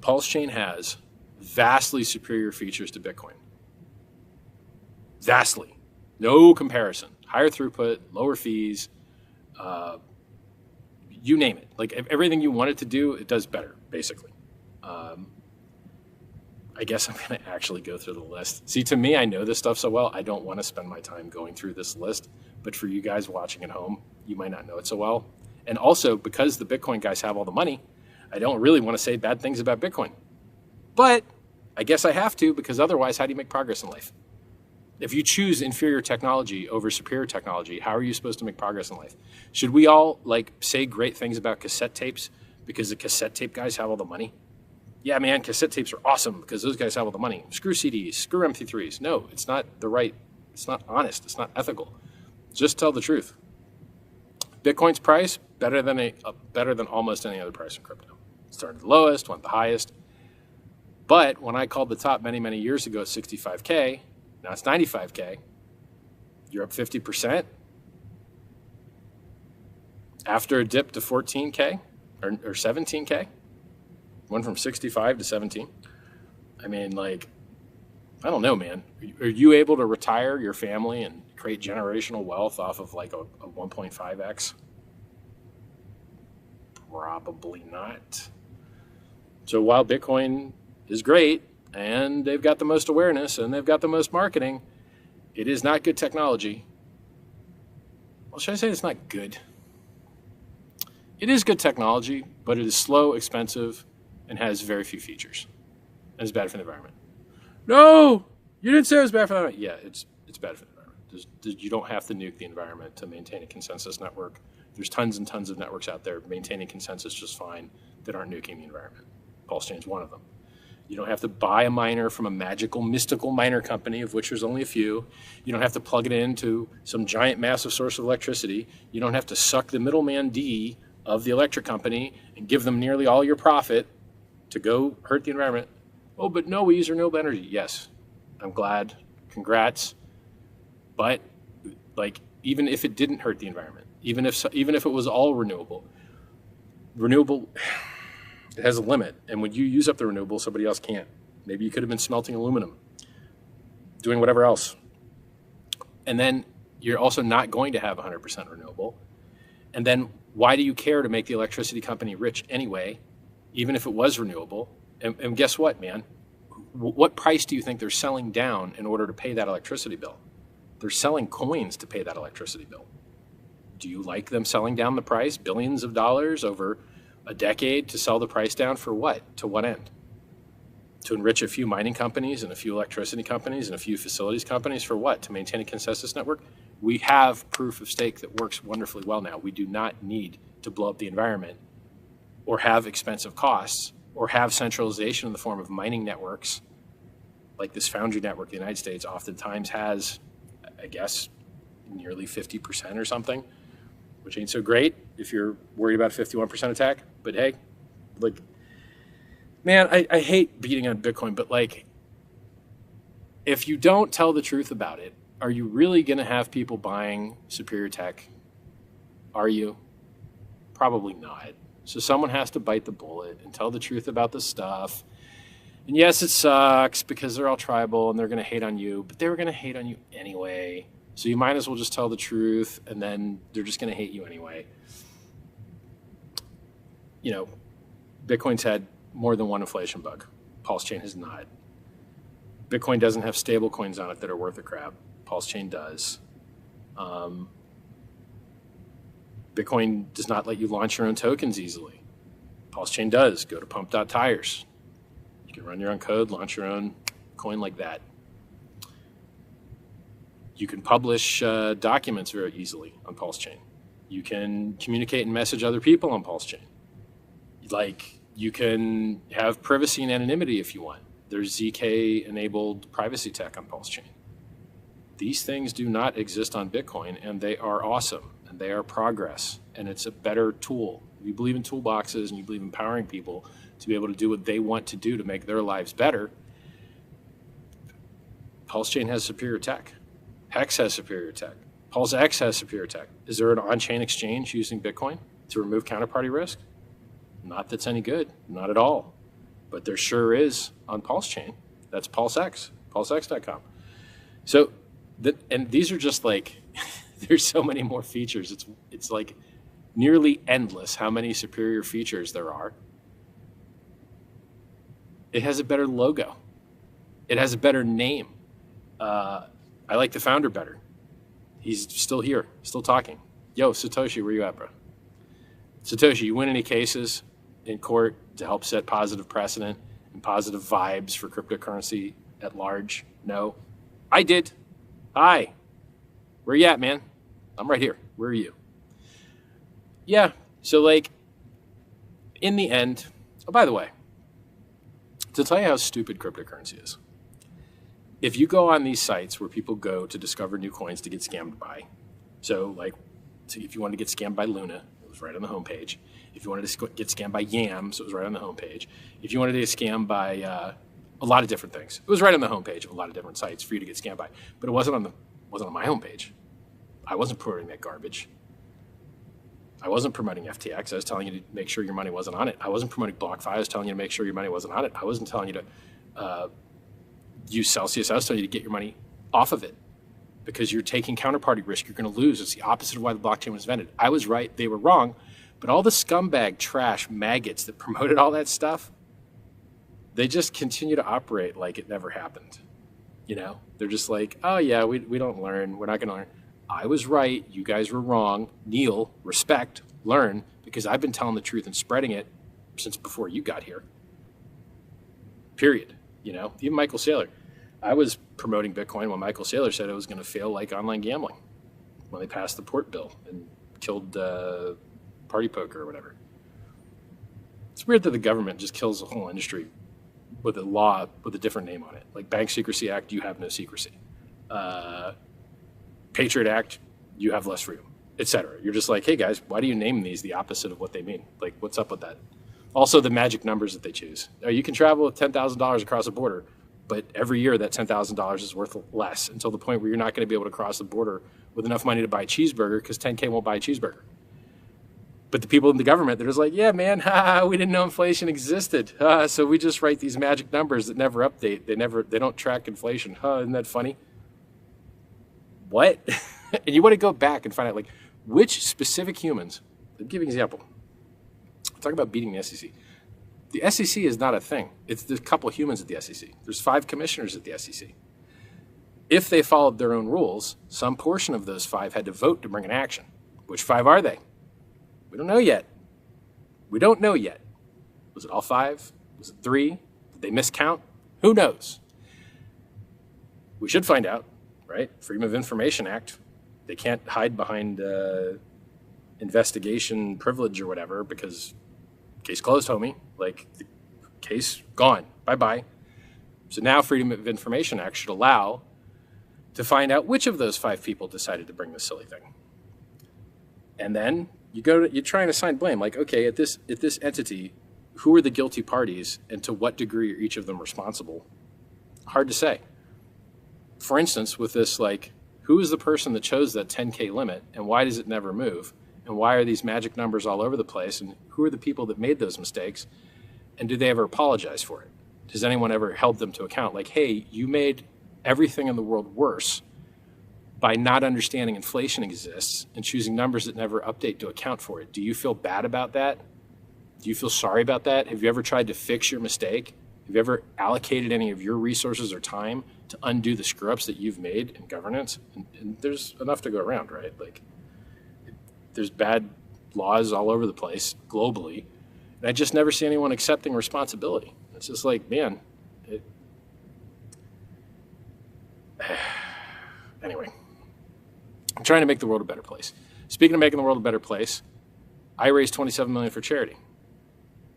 Pulsechain has vastly superior features to Bitcoin. Vastly. No comparison. Higher throughput, lower fees, you name it. Like everything you want it to do, it does better, basically. I guess I'm going to actually go through the list. See, to me, I know this stuff so well, I don't want to spend my time going through this list. But for you guys watching at home, you might not know it so well. And also, because the Bitcoin guys have all the money, I don't really want to say bad things about Bitcoin. But I guess I have to, because otherwise, how do you make progress in life? If you choose inferior technology over superior technology, how are you supposed to make progress in life? Should we all say great things about cassette tapes because the cassette tape guys have all the money? Yeah, man, cassette tapes are awesome because those guys have all the money. Screw CDs, screw MP3s. No, it's not it's not honest, it's not ethical. Just tell the truth. Bitcoin's price, better than almost any other price in crypto. Started the lowest, went the highest. But when I called the top many, many years ago at 65K, now it's 95K, you're up 50%. After a dip to 14K or 17K, went from 65 to 17. I mean, I don't know, man. Are you able to retire your family and create generational wealth off of a 1.5x? Probably not. So while Bitcoin is great and they've got the most awareness and they've got the most marketing, it is not good technology. Well, should I say it's not good? It is good technology, but it is slow, expensive, and has very few features. And it's bad for the environment. No, you didn't say it was bad for the environment. Yeah, it's bad for the environment. You don't have to nuke the environment to maintain a consensus network. There's tons and tons of networks out there maintaining consensus just fine that aren't nuking the environment. Pulsechain is one of them. You don't have to buy a miner from a magical, mystical miner company, of which there's only a few. You don't have to plug it into some giant, massive source of electricity. You don't have to suck the middleman D of the electric company and give them nearly all your profit to go hurt the environment. Oh, but no, we use renewable energy. Yes, I'm glad. Congrats. But even if it didn't hurt the environment, even if it was all renewable, it has a limit. And when you use up the renewable, somebody else can't. Maybe you could have been smelting aluminum, doing whatever else. And then you're also not going to have 100% renewable. And then why do you care to make the electricity company rich anyway, even if it was renewable? And guess what, man? What price do you think they're selling down in order to pay that electricity bill? They're selling coins to pay that electricity bill. Do you like them selling down the price, billions of dollars over a decade, to sell the price down for what? To what end? To enrich a few mining companies and a few electricity companies and a few facilities companies for what? To maintain a consensus network? We have proof of stake that works wonderfully well now. We do not need to blow up the environment or have expensive costs or have centralization in the form of mining networks like this Foundry network the United States oftentimes has, I guess, nearly 50% or something, which ain't so great if you're worried about a 51% attack. But hey, man, I hate beating on Bitcoin, but if you don't tell the truth about it, are you really going to have people buying superior tech? Are you? Probably not. So someone has to bite the bullet and tell the truth about the stuff. And yes, it sucks because they're all tribal and they're going to hate on you, but they were going to hate on you anyway. So you might as well just tell the truth, and then they're just going to hate you anyway. Bitcoin's had more than one inflation bug. Pulsechain has not. Bitcoin doesn't have stable coins on it that are worth a crap. Pulsechain does. Bitcoin does not let you launch your own tokens easily. Pulsechain does. Go to pump.tires. You can run your own code, launch your own coin like that. You can publish documents very easily on Pulsechain. You can communicate and message other people on Pulsechain. You can have privacy and anonymity if you want. There's ZK-enabled privacy tech on Pulsechain. These things do not exist on Bitcoin, and they are awesome, and they are progress, and it's a better tool. If you believe in toolboxes and you believe in empowering people to be able to do what they want to do to make their lives better, Pulsechain has superior tech. Hex has superior tech. PulseX has superior tech. Is there an on-chain exchange using Bitcoin to remove counterparty risk? Not that's any good. Not at all. but there sure is on Pulsechain. That's PulseX, pulsex.com. So, and these are just like, there's so many more features. It's like nearly endless how many superior features there are. It has a better logo. It has a better name. I like the founder better. He's still here, still talking. Yo, Satoshi, where you at, bro? Satoshi, you win any cases in court to help set positive precedent and positive vibes for cryptocurrency at large? No. I did. Hi. Where you at, man? I'm right here. Where are you? Yeah. So, like, in the end, oh, by the way, to tell you how stupid cryptocurrency is, if you go on these sites where people go to discover new coins to get scammed by, so like, if you wanted to get scammed by Luna, it was right on the homepage. If you wanted to get scammed by Yams, it was right on the homepage. If you wanted to get scammed by a lot of different things, it was right on the homepage of a lot of different sites for you to get scammed by. But it wasn't on my homepage. I wasn't promoting that garbage. I wasn't promoting FTX. I was telling you to make sure your money wasn't on it. I wasn't promoting BlockFi. I was telling you to make sure your money wasn't on it. I wasn't telling you to use Celsius. I was telling you to get your money off of it because you're taking counterparty risk. You're going to lose. It's the opposite of why the blockchain was invented. I was right. They were wrong. But all the scumbag trash maggots that promoted all that stuff, they just continue to operate like it never happened. You know, they're just like, oh yeah, we don't learn. We're not going to learn. I was right. You guys were wrong. Kneel, respect, learn, because I've been telling the truth and spreading it since before you got here. Period. You know, even Michael Saylor. I was promoting Bitcoin when Michael Saylor said it was going to fail like online gambling when they passed the port bill and killed party poker or whatever. It's weird that the government just kills the whole industry with a law with a different name on it. Like Bank Secrecy Act, you have no secrecy. Patriot Act, you have less freedom, etc. You're just like, hey guys, why do you name these the opposite of what they mean? Like, what's up with that? Also, the magic numbers that they choose. You can travel with $10,000 across the border, but every year that $10,000 is worth less until the point where you're not going to be able to cross the border with enough money to buy a cheeseburger because 10K won't buy a cheeseburger. But the people in the government, they're just like, yeah, man, we didn't know inflation existed. So we just write these magic numbers that never update. They don't track inflation. Isn't that funny? What? And you want to go back and find out, like, which specific humans, I'll give you an example. Talk about beating the SEC. The SEC is not a thing. It's a couple of humans at the SEC. There's 5 commissioners at the SEC. If they followed their own rules, some portion of those 5 had to vote to bring an action. Which 5 are they? We don't know yet. We don't know yet. Was it all 5? Was it 3? Did they miscount? Who knows? We should find out, right? Freedom of Information Act. They can't hide behind investigation privilege or whatever because case closed, homie. Like, the case gone. Bye-bye. So now Freedom of Information Act should allow to find out which of those 5 people decided to bring this silly thing. And then you try and assign blame. Like, okay, at this entity, who are the guilty parties and to what degree are each of them responsible? Hard to say. For instance, with this, like, who is the person that chose that 10K limit and why does it never move? And why are these magic numbers all over the place? And who are the people that made those mistakes? And do they ever apologize for it? Has anyone ever held them to account? Like, hey, you made everything in the world worse by not understanding inflation exists and choosing numbers that never update to account for it. Do you feel bad about that? Do you feel sorry about that? Have you ever tried to fix your mistake? Have you ever allocated any of your resources or time to undo the screw-ups that you've made in governance? And there's enough to go around, right? Like, there's bad laws all over the place globally, and I just never see anyone accepting responsibility. It's just like, man, anyway, I'm trying to make the world a better place. Speaking of making the world a better place, I raised $27 million for charity.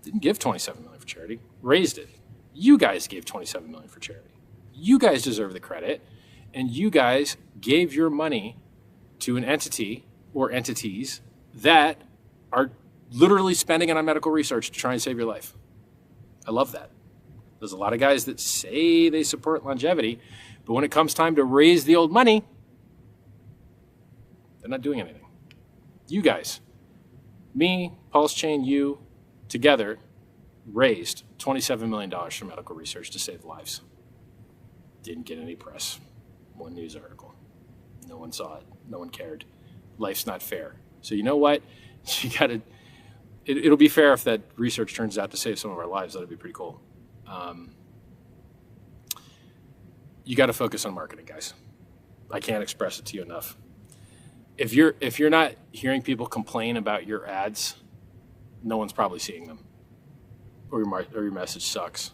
Didn't give $27 million for charity, raised it. You guys gave $27 million for charity. You guys deserve the credit, and you guys gave your money to an entity or entities that are literally spending it on medical research to try and save your life. I love that. There's a lot of guys that say they support longevity, but when it comes time to raise the old money, they're not doing anything. You guys, me, Pulsechain, you, together, raised $27 million for medical research to save lives. Didn't get any press. One news article. No one saw it. No one cared. Life's not fair. So you know what? You got to. It'll be fair if that research turns out to save some of our lives. That'd be pretty cool. You got to focus on marketing, guys. I can't express it to you enough. If you're not hearing people complain about your ads, no one's probably seeing them, or your message sucks.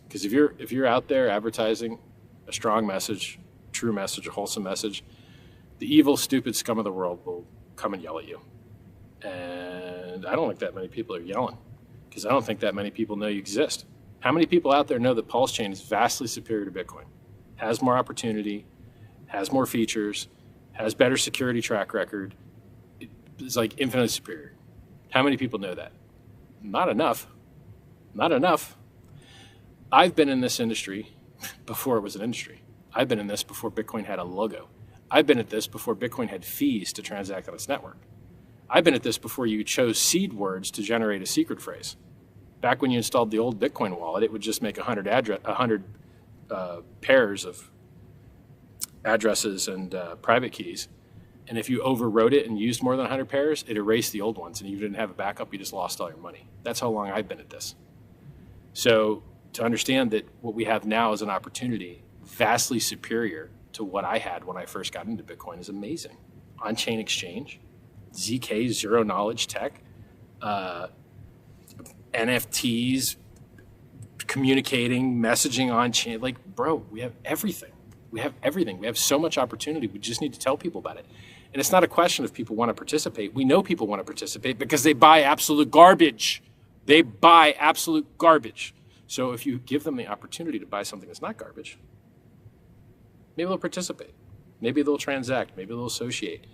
Because if you're out there advertising a strong message, true message, a wholesome message, the evil, stupid scum of the world will come and yell at you. And I don't think that many people are yelling, because I don't think that many people know you exist. How many people out there know that Pulsechain is vastly superior to Bitcoin, has more opportunity, has more features, has better security track record? It's like infinitely superior. How many people know that? Not enough. Not enough. I've been in this industry before it was an industry. I've been in this before Bitcoin had a logo. I've been at this before Bitcoin had fees to transact on its network. I've been at this before you chose seed words to generate a secret phrase. Back when you installed the old Bitcoin wallet, it would just make 100 pairs of addresses and private keys. And if you overwrote it and used more than 100 pairs, it erased the old ones, and you didn't have a backup. You just lost all your money. That's how long I've been at this. So to understand that what we have now is an opportunity vastly superior to what I had when I first got into Bitcoin is amazing. On-chain exchange, ZK, zero knowledge tech, NFTs, communicating, messaging on chain. Like, bro, we have everything. We have everything. We have so much opportunity. We just need to tell people about it. And it's not a question of people want to participate. We know people want to participate because they buy absolute garbage. They buy absolute garbage. So if you give them the opportunity to buy something that's not garbage, maybe they'll participate. Maybe they'll transact. Maybe they'll associate.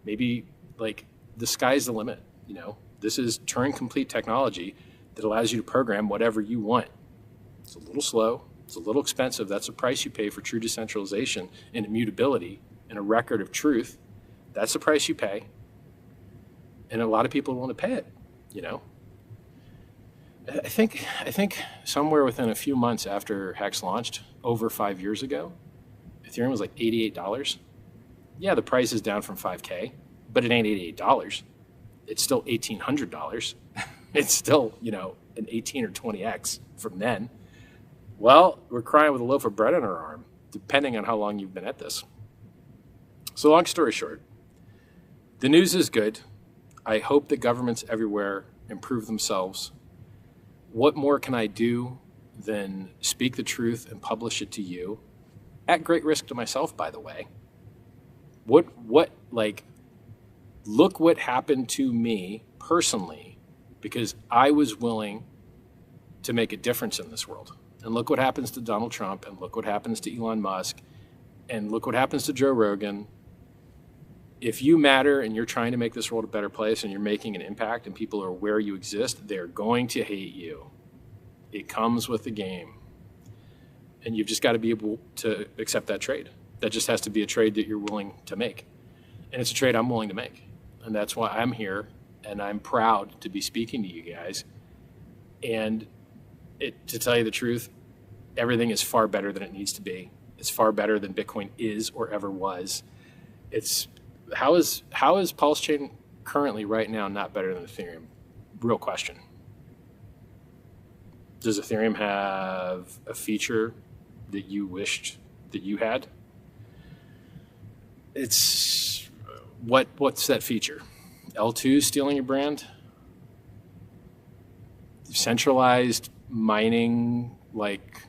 Maybe, like, the sky's the limit. You know, this is Turing-complete technology that allows you to program whatever you want. It's a little slow. It's a little expensive. That's the price you pay for true decentralization and immutability and a record of truth. That's the price you pay. And a lot of people want to pay it, you know. I think somewhere within a few months after Hex launched, over 5 years ago, Ethereum was like $88. Yeah, the price is down from $5K, but it ain't $88. It's still $1,800. It's still, you know, an 18 or 20x from then. Well, we're crying with a loaf of bread on our arm, depending on how long you've been at this. So long story short, the news is good. I hope that governments everywhere improve themselves. What more can I do than speak the truth and publish it to you? At great risk to myself, by the way. Look what happened to me personally, because I was willing to make a difference in this world. And look what happens to Donald Trump, and look what happens to Elon Musk, and look what happens to Joe Rogan. If you matter and you're trying to make this world a better place and you're making an impact and people are aware you exist, they're going to hate you. It comes with the game. And you've just got to be able to accept that trade. That just has to be a trade that you're willing to make. And it's a trade I'm willing to make. And that's why I'm here, and I'm proud to be speaking to you guys. And to tell you the truth, everything is far better than it needs to be. It's far better than Bitcoin is or ever was. How is Pulsechain currently right now not better than Ethereum? Real question. Does Ethereum have a feature that you wished that you had? What's that feature? L2 stealing your brand? Centralized mining, like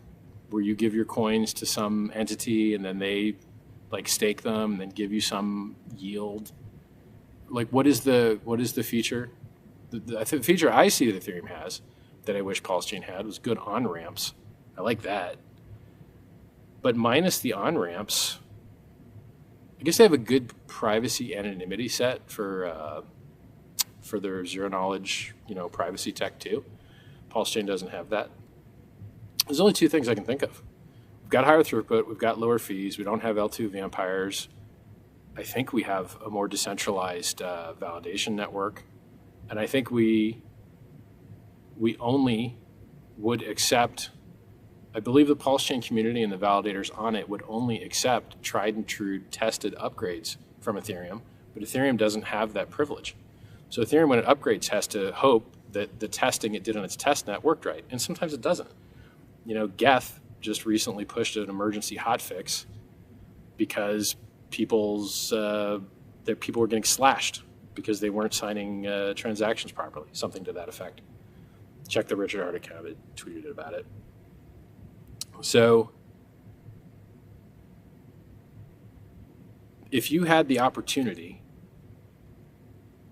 where you give your coins to some entity and then they like stake them and then give you some yield. Like what is the feature? The feature I see that Ethereum has that I wish Pulsechain had was good on-ramps. I like that. But minus the on-ramps, I guess they have a good privacy anonymity set for their zero knowledge, privacy tech too. Pulsechain doesn't have that. There's only two things I can think of. We've got higher throughput. We've got lower fees. We don't have L2 vampires. I think we have a more decentralized validation network. And I think we only would accept, I believe the Pulsechain community and the validators on it would only accept tried and true tested upgrades from Ethereum, but Ethereum doesn't have that privilege. So Ethereum, when it upgrades, has to hope that the testing it did on its testnet worked right, and sometimes it doesn't. Geth just recently pushed an emergency hotfix because people were getting slashed because they weren't signing transactions properly, something to that effect. Check the Richard Hart account; it tweeted about it. So if you had the opportunity,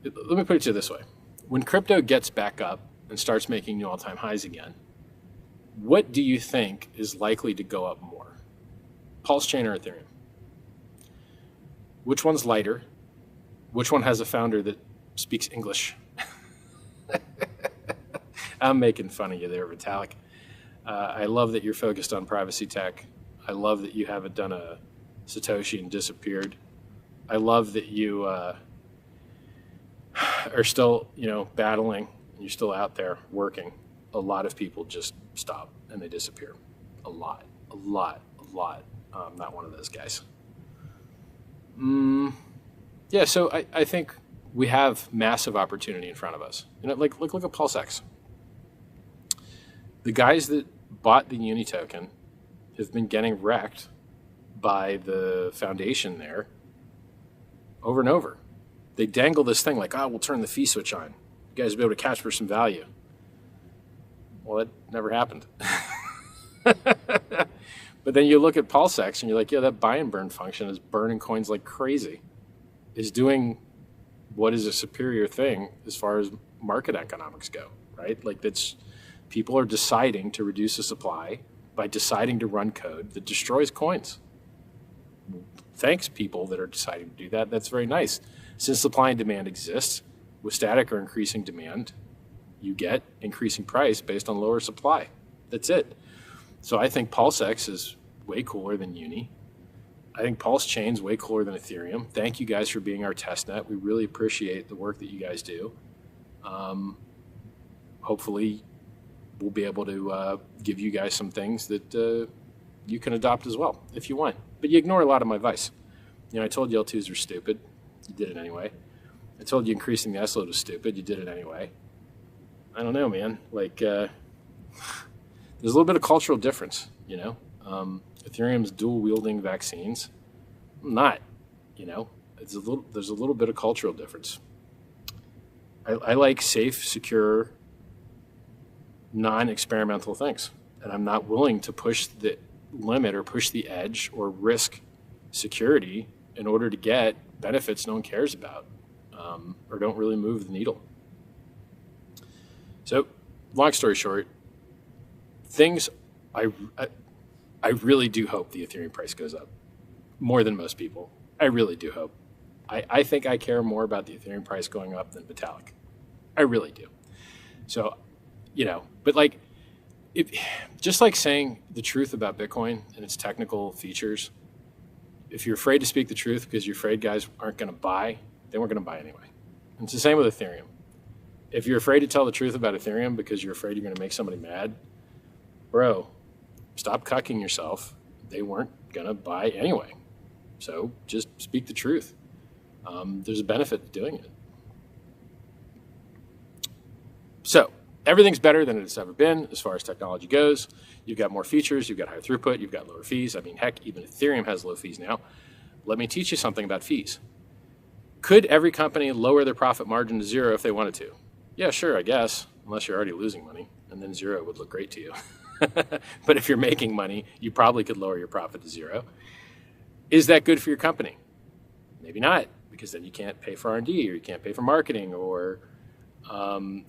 let me put it to you this way. When crypto gets back up and starts making new all-time highs again, what do you think is likely to go up more? Pulsechain or Ethereum? Which one's lighter? Which one has a founder that speaks English? I'm making fun of you there, Vitalik. I love that you're focused on privacy tech. I love that you haven't done a Satoshi and disappeared. I love that you are still, battling. You're still out there working. A lot of people just stop and they disappear. A lot. I'm not one of those guys. Yeah, so I think we have massive opportunity in front of us. Look at PulseX. The guys that bought the Uni token have been getting wrecked by the foundation there over and over. They dangle this thing like, we'll turn the fee switch on. You guys will be able to catch for some value. Well, that never happened. But then you look at Pulsex and you're like, that buy and burn function is burning coins like crazy. Is doing what is a superior thing as far as market economics go, right? People are deciding to reduce the supply by deciding to run code that destroys coins. Thanks, people that are deciding to do that. That's very nice. Since supply and demand exists, with static or increasing demand, you get increasing price based on lower supply. That's it. So I think PulseX is way cooler than Uni. I think Pulsechain is way cooler than Ethereum. Thank you guys for being our testnet. We really appreciate the work that you guys do. Hopefully, we'll be able to give you guys some things that you can adopt as well if you want. But you ignore a lot of my advice. I told you L2s are stupid. You did it anyway. I told you increasing the S load was stupid. You did it anyway. I don't know, man. There's a little bit of cultural difference, Ethereum's dual wielding vaccines. I'm not, there's a little bit of cultural difference. I like safe, secure, non-experimental things. And I'm not willing to push the limit or push the edge or risk security in order to get benefits no one cares about or don't really move the needle. So, long story short, I really do hope the Ethereum price goes up more than most people. I really do hope. I think I care more about the Ethereum price going up than Vitalik. I really do. So, but just like saying the truth about Bitcoin and its technical features, if you're afraid to speak the truth because you're afraid guys aren't going to buy, then we're going to buy anyway. And it's the same with Ethereum. If you're afraid to tell the truth about Ethereum because you're afraid you're going to make somebody mad, bro, stop cucking yourself. They weren't going to buy anyway. So just speak the truth. There's a benefit to doing it. So everything's better than it's ever been as far as technology goes. You've got more features. You've got higher throughput. You've got lower fees. I mean, heck, even Ethereum has low fees now. Let me teach you something about fees. Could every company lower their profit margin to zero if they wanted to? Yeah, sure, I guess, unless you're already losing money, and then zero would look great to you. But if you're making money, you probably could lower your profit to zero. Is that good for your company? Maybe not, because then you can't pay for R&D, or you can't pay for marketing, or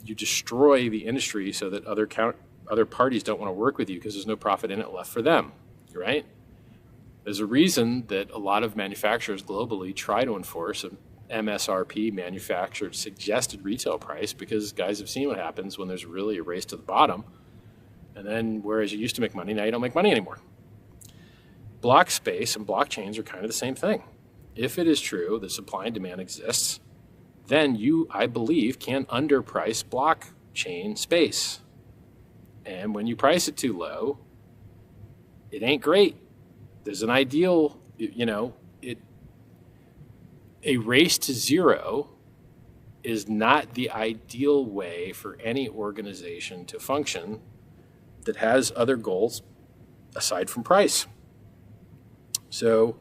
you destroy the industry so that other parties don't want to work with you because there's no profit in it left for them, right? There's a reason that a lot of manufacturers globally try to enforce an MSRP, manufactured suggested retail price, because guys have seen what happens when there's really a race to the bottom. And then, whereas you used to make money, now you don't make money anymore. Block space and blockchains are kind of the same thing. If it is true that supply and demand exists, then you, I believe, can underprice blockchain space. And when you price it too low, it ain't great. There's an ideal, a race to zero is not the ideal way for any organization to function that has other goals aside from price. So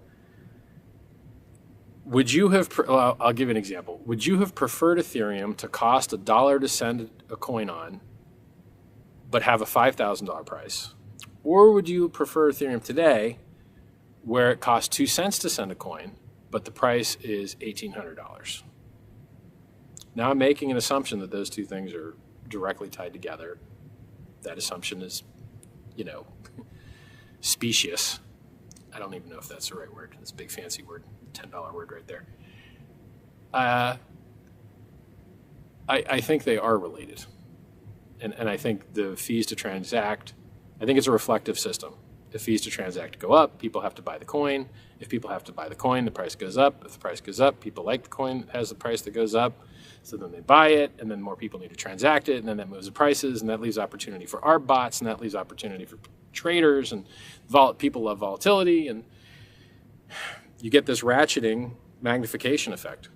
would you have, I'll give you an example. Would you have preferred Ethereum to cost $1 to send a coin on, but have a $5,000 price? Or would you prefer Ethereum today, where it costs 2 cents to send a coin, but the price is $1,800? Now I'm making an assumption that those two things are directly tied together. That assumption is, specious. I don't even know if that's the right word. It's a big fancy word, $10 word right there. I think they are related. And I think the fees to transact, I think it's a reflective system. If fees to transact go up, people have to buy the coin. If people have to buy the coin, the price goes up. If the price goes up, people like the coin that has the price that goes up. So then they buy it, and then more people need to transact it, and then that moves the prices, and that leaves opportunity for ARB bots, and that leaves opportunity for traders, and people love volatility, and you get this ratcheting magnification effect.